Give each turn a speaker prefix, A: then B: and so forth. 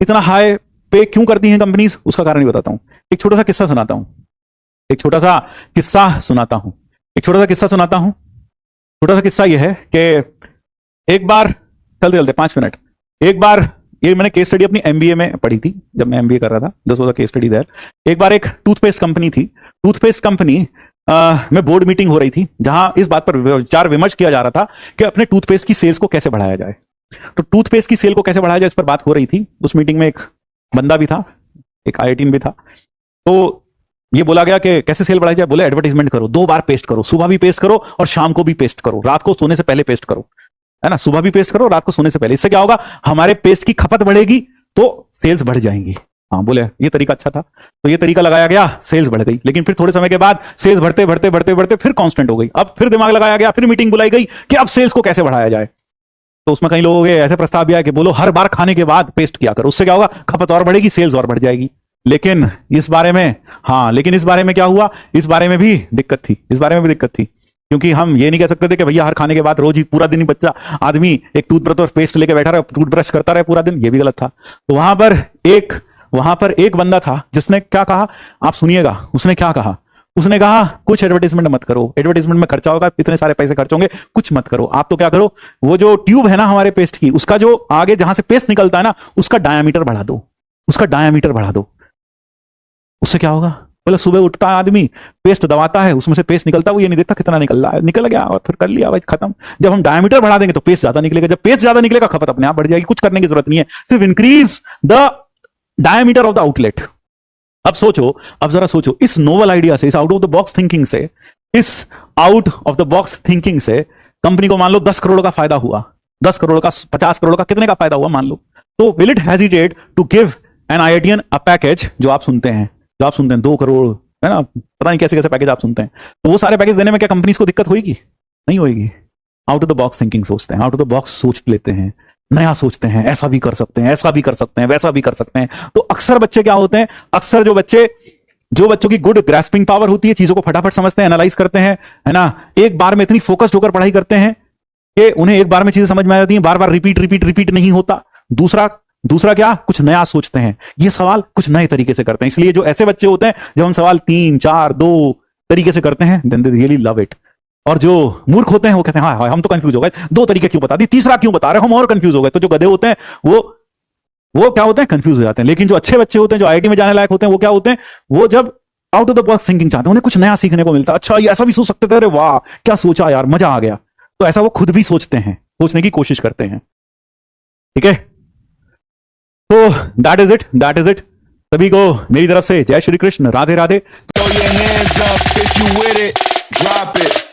A: इतना हाई पे क्यों करती हैं कंपनीज, उसका कारण ही बताता हूं। एक छोटा सा किस्सा सुनाता हूं, एक छोटा सा किस्सा सुनाता हूं, एक छोटा सा किस्सा सुनाता हूं। छोटा सा किस्सा यह है कि एक बार, चलते चलते 5 मिनट, एक बार, ये मैंने केस स्टडी अपनी एमबीए में पढ़ी थी जब मैं एमबीए कर रहा था, this was a case study there. एक बार एक टूथपेस्ट कंपनी थी, टूथपेस्ट कंपनी में बोर्ड मीटिंग हो रही थी जहां इस बात पर विचार विमर्श किया जा रहा था कि अपने टूथपेस्ट की सेल्स को कैसे बढ़ाया जाए। तो टूथपेस्ट की सेल को कैसे बढ़ाया जाए इस पर बात हो रही थी। उस मीटिंग में एक बंदा भी था, एक आईआईटीएन भी था। तो ये बोला गया कि कैसे सेल बढ़ाई जाए। बोले एडवर्टाइजमेंट करो, 2 बार पेस्ट करो, सुबह भी पेस्ट करो और शाम को भी पेस्ट करो, रात को सोने से पहले पेस्ट करो, है ना, सुबह भी पेस्ट करो, रात को सोने से पहले। इससे क्या होगा, हमारे पेस्ट की खपत बढ़ेगी तो सेल्स बढ़ जाएंगी। हाँ, बोले ये तरीका अच्छा था, तो ये तरीका लगाया गया, सेल्स बढ़ गई। लेकिन फिर थोड़े समय के बाद सेल्स बढ़ते बढ़ते बढ़ते बढ़ते फिर कांस्टेंट हो गई। अब फिर दिमाग लगाया गया, फिर मीटिंग बुलाई गई कि अब सेल्स को कैसे बढ़ाया जाए। तो उसमें कई लोगों के ऐसे प्रस्ताव भी आया कि बोलो हर बार खाने के बाद पेस्ट किया करो, उससे क्या होगा, खपत और बढ़ेगी, सेल्स और बढ़ जाएगी। लेकिन इस बारे में, हाँ, लेकिन इस बारे में क्या हुआ, इस बारे में भी दिक्कत थी, इस बारे में भी दिक्कत थी। क्योंकि हम ये नहीं कह सकते थे कि भैया हर खाने के बाद रोज ही पूरा दिन ही बच्चा आदमी एक टूथब्रश और पेस्ट लेके बैठा रहे, टूथब्रश करता रहे पूरा दिन, ये भी गलत था। तो वहां पर एक बंदा था जिसने क्या कहा, आप सुनिएगा, उसने क्या कहा, उसने कहा कुछ एडवर्टाइजमेंट मत करो, एडवर्टाइजमेंट में खर्चा होगा, इतने सारे पैसे खर्च होंगे, कुछ मत करो। आप तो क्या करो, वो जो ट्यूब है ना हमारे पेस्ट की, उसका जो आगे जहां से पेस्ट निकलता है ना, उसका डायामीटर बढ़ा दो, उसका डायामीटर बढ़ा दो। उससे क्या होगा, बोले सुबह उठता है आदमी, पेस्ट दबाता है, उसमें से पेस्ट निकलता है, वो ये नहीं देखता कितना निकल रहा है, निकल गया और फिर कर लिया भाई, खत्म। जब हम डायमीटर बढ़ा देंगे तो पेस्ट ज्यादा निकलेगा, जब पेस्ट ज्यादा निकलेगा खपत अपने आप बढ़ जाएगी। कुछ करने की जरूरत नहीं है, सिर्फ increase the diameter of the outlet. अब सोचो, अब जरा सोचो, इस नोवल आइडिया से, इस out of the box thinking से, इस out of the box thinking से कंपनी को मान लो 10 करोड़ का फायदा हुआ, 10 करोड़ का, 50 करोड़ का, कितने का फायदा हुआ मान लो, तो will it hesitate to give an IITian a package, जो आप सुनते हैं, 2 करोड़, है ना, पता नहीं कैसे कैसे पैकेज आप सुनते हैं, तो वो सारे पैकेज देने में क्या कंपनीज को दिक्कत होगी? नहीं होगी। Out of the box thinking सोचते हैं, आउट ऑफ द बॉक्स सोच लेते हैं, नया सोचते हैं, ऐसा भी कर सकते हैं, ऐसा भी कर सकते हैं, वैसा भी कर सकते हैं। तो अक्सर बच्चे क्या होते हैं, अक्सर जो बच्चों की गुड ग्रास्पिंग पावर होती है, चीजों को फटाफट समझते हैं, एनालाइज करते हैं, है ना, एक बार में इतनी फोकस्ड होकर पढ़ाई करते हैं कि उन्हें एक बार में चीजें समझ में आ जाती हैं, बार बार रिपीट रिपीट रिपीट नहीं होता। दूसरा क्या, कुछ नया सोचते हैं, ये सवाल कुछ नए तरीके से करते हैं। इसलिए जो ऐसे बच्चे होते हैं, जब हम सवाल 3, 4, 2 तरीके से करते हैं, then they really love it. और जो मूर्ख होते हैं वो कहते हैं हाँ हम तो कंफ्यूज हो गए, 2 तरीके क्यों बता दी, तीसरा क्यों बता रहे, हम और कंफ्यूज हो गए। तो जो गधे होते हैं वो क्या होते हैं, कंफ्यूज हो जाते हैं। लेकिन जो अच्छे बच्चे होते हैं, जो आईआईटी में जाने लायक होते हैं, वो क्या होते हैं, वो जब out of the box thinking चाहते हैं, उन्हें कुछ नया सीखने को मिलता है। अच्छा ये ऐसा भी सोच सकते थे, अरे वाह क्या सोचा यार, मजा आ गया। तो ऐसा वो खुद भी सोचते हैं, सोचने की कोशिश करते हैं। ठीक है, तो दैट इज इट। सभी को मेरी तरफ से जय Shri Krishna, Radhe Radhe.
B: Throw your hands up if you with it, drop it.